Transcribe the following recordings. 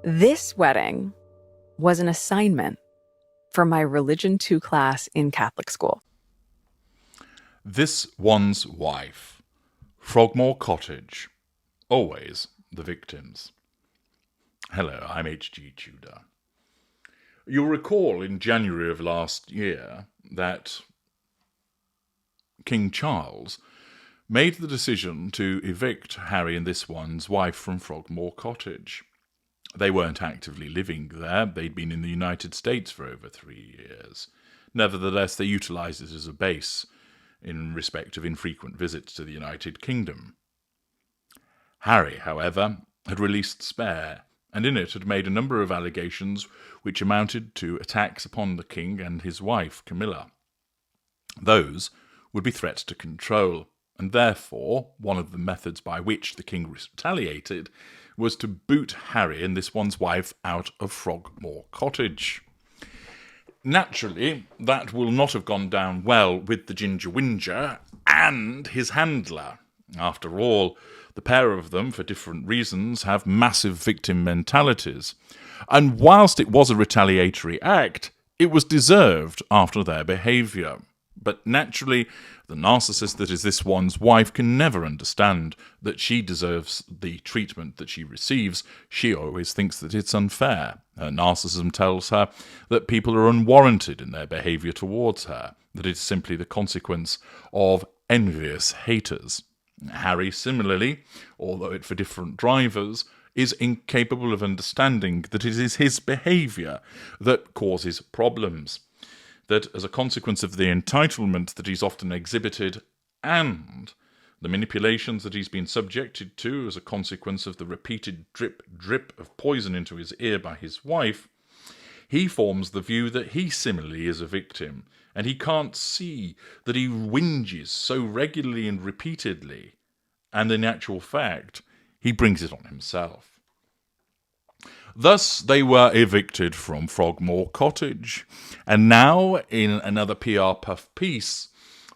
This wedding was an assignment for my Religion 2 class in Catholic school. This one's wife. Frogmore Cottage. Always the victims. Hello, I'm HG Tudor. You'll recall in January of last year that King Charles made the decision to evict Harry and this one's wife from Frogmore Cottage. They weren't actively living there. They'd been in the United States for over 3 years. Nevertheless, they utilised it as a base in respect of infrequent visits to the United Kingdom. Harry, however, had released Spare, and in it had made a number of allegations which amounted to attacks upon the king and his wife, Camilla. Those would be threats to control, and therefore one of the methods by which the king retaliated was to boot Harry and this one's wife out of Frogmore Cottage. Naturally, that will not have gone down well with the Ginger Whinger and his handler. After all, the pair of them, for different reasons, have massive victim mentalities. And whilst it was a retaliatory act, it was deserved after their behaviour. But naturally, the narcissist that is this one's wife can never understand that she deserves the treatment that she receives. She always thinks that it's unfair. Her narcissism tells her that people are unwarranted in their behaviour towards her, that it's simply the consequence of envious haters. Harry, similarly, although for different drivers, is incapable of understanding that it is his behaviour that causes problems. That as a consequence of the entitlement that he's often exhibited and the manipulations that he's been subjected to as a consequence of the repeated drip of poison into his ear by his wife, he forms the view that he similarly is a victim, and he can't see that he whinges so regularly and repeatedly, and in actual fact, he brings it on himself. Thus, they were evicted from Frogmore Cottage. And now, in another PR puff piece,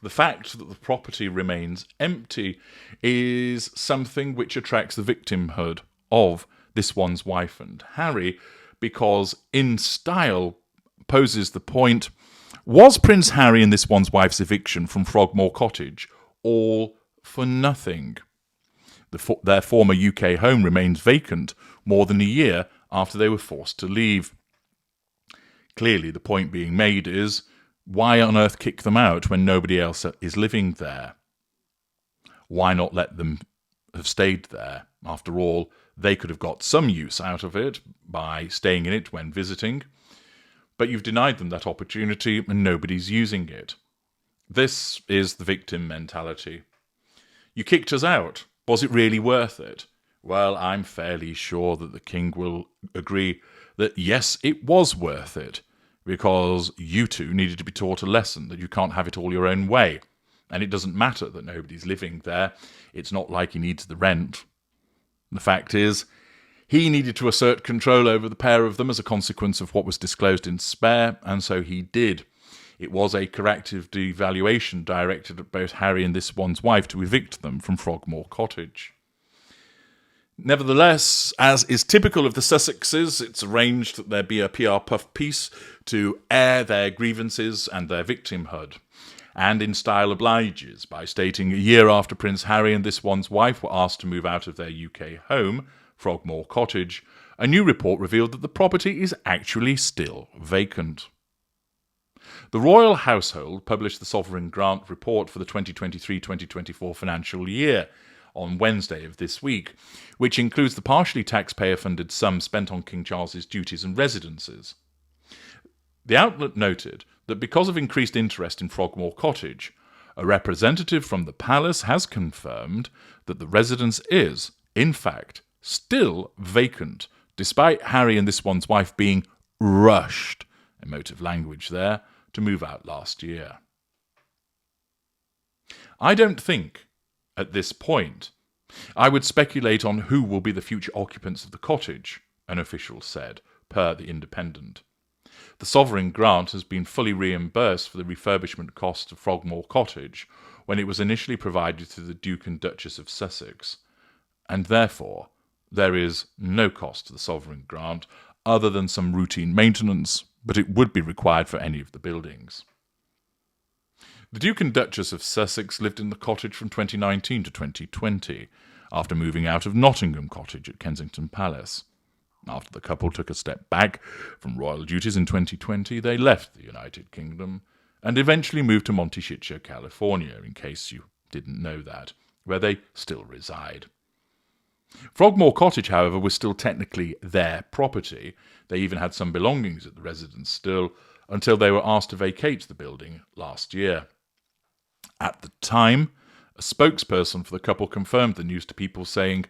the fact that the property remains empty is something which attracts the victimhood of this one's wife and Harry, because in style poses the point, was Prince Harry and this one's wife's eviction from Frogmore Cottage all for nothing? Their former UK home remains vacant more than a year after they were forced to leave. Clearly, the point being made is, why on earth kick them out when nobody else is living there? Why not let them have stayed there? After all, they could have got some use out of it by staying in it when visiting, but you've denied them that opportunity and nobody's using it. This is the victim mentality. You kicked us out. Was it really worth it? Well, I'm fairly sure that the king will agree that yes, it was worth it, because you two needed to be taught a lesson that you can't have it all your own way. And it doesn't matter that nobody's living there. It's not like he needs the rent. The fact is, he needed to assert control over the pair of them as a consequence of what was disclosed in Spare, and so he did. It was a corrective devaluation directed at both Harry and this one's wife to evict them from Frogmore Cottage. Nevertheless, as is typical of the Sussexes, it's arranged that there be a PR puff piece to air their grievances and their victimhood, and in style obliges by stating a year after Prince Harry and this one's wife were asked to move out of their UK home, Frogmore Cottage, a new report revealed that the property is actually still vacant. The royal household published the Sovereign Grant report for the 2023-2024 financial year on Wednesday of this week, which includes the partially taxpayer-funded sum spent on King Charles's duties and residences. The outlet noted that because of increased interest in Frogmore Cottage, a representative from the palace has confirmed that the residence is, in fact, still vacant, despite Harry and this one's wife being rushed, emotive language there, to move out last year. I don't think, at this point, I would speculate on who will be the future occupants of the cottage, an official said, per The Independent. The Sovereign Grant has been fully reimbursed for the refurbishment costs of Frogmore Cottage when it was initially provided to the Duke and Duchess of Sussex, and therefore there is no cost to the sovereign grant other than some routine maintenance, but it would be required for any of the buildings. The Duke and Duchess of Sussex lived in the cottage from 2019 to 2020, after moving out of Nottingham Cottage at Kensington Palace. After the couple took a step back from royal duties in 2020, they left the United Kingdom and eventually moved to Montecito, California, in case you didn't know that, where they still reside. Frogmore Cottage, however, was still technically their property. They even had some belongings at the residence still, until they were asked to vacate the building last year. At the time, a spokesperson for the couple confirmed the news to people, saying,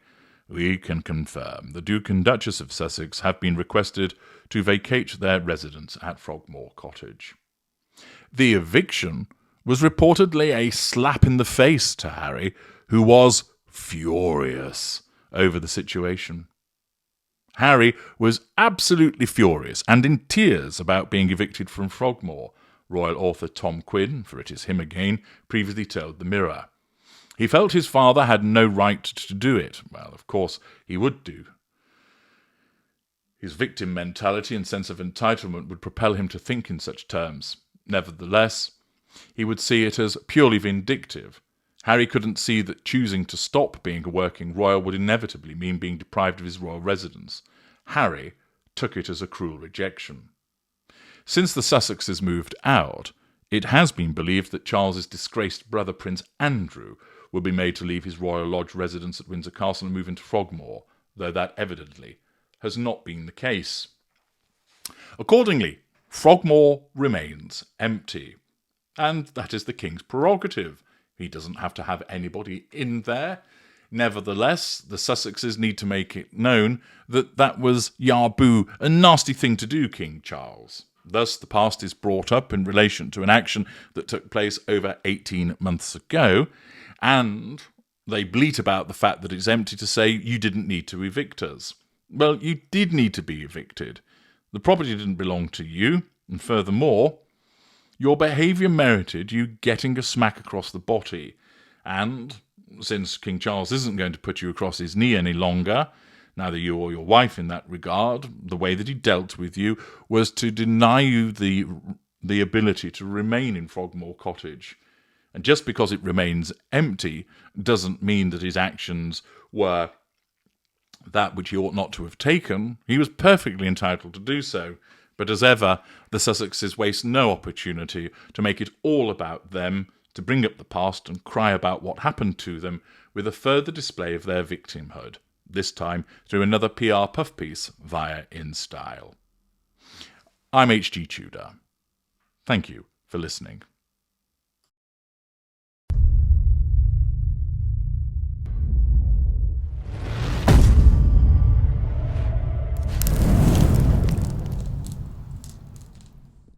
"We can confirm the Duke and Duchess of Sussex have been requested to vacate their residence at Frogmore Cottage." The eviction was reportedly a slap in the face to Harry, who was furious over the situation. Harry was absolutely furious and in tears about being evicted from Frogmore, royal author Tom Quinn, for it is him again, previously told the Mirror. He felt his father had no right to do it. Well, of course, he would do. His victim mentality and sense of entitlement would propel him to think in such terms. Nevertheless, he would see it as purely vindictive. Harry couldn't see that choosing to stop being a working royal would inevitably mean being deprived of his royal residence. Harry took it as a cruel rejection. Since the Sussexes moved out, it has been believed that Charles's disgraced brother Prince Andrew will be made to leave his royal lodge residence at Windsor Castle and move into Frogmore, though that evidently has not been the case. Accordingly, Frogmore remains empty, and that is the King's prerogative. He doesn't have to have anybody in there. Nevertheless, the Sussexes need to make it known that that was yarboo, a nasty thing to do, King Charles. Thus, the past is brought up in relation to an action that took place over 18 months ago, and they bleat about the fact that it's empty to say you didn't need to evict us. Well, you did need to be evicted. The property didn't belong to you, and furthermore, your behaviour merited you getting a smack across the body. And since King Charles isn't going to put you across his knee any longer, neither you or your wife in that regard, the way that he dealt with you was to deny you the ability to remain in Frogmore Cottage. And just because it remains empty doesn't mean that his actions were that which he ought not to have taken. He was perfectly entitled to do so. But as ever, the Sussexes waste no opportunity to make it all about them, to bring up the past and cry about what happened to them with a further display of their victimhood, this time through another PR puff piece via InStyle. I'm HG Tudor. Thank you for listening.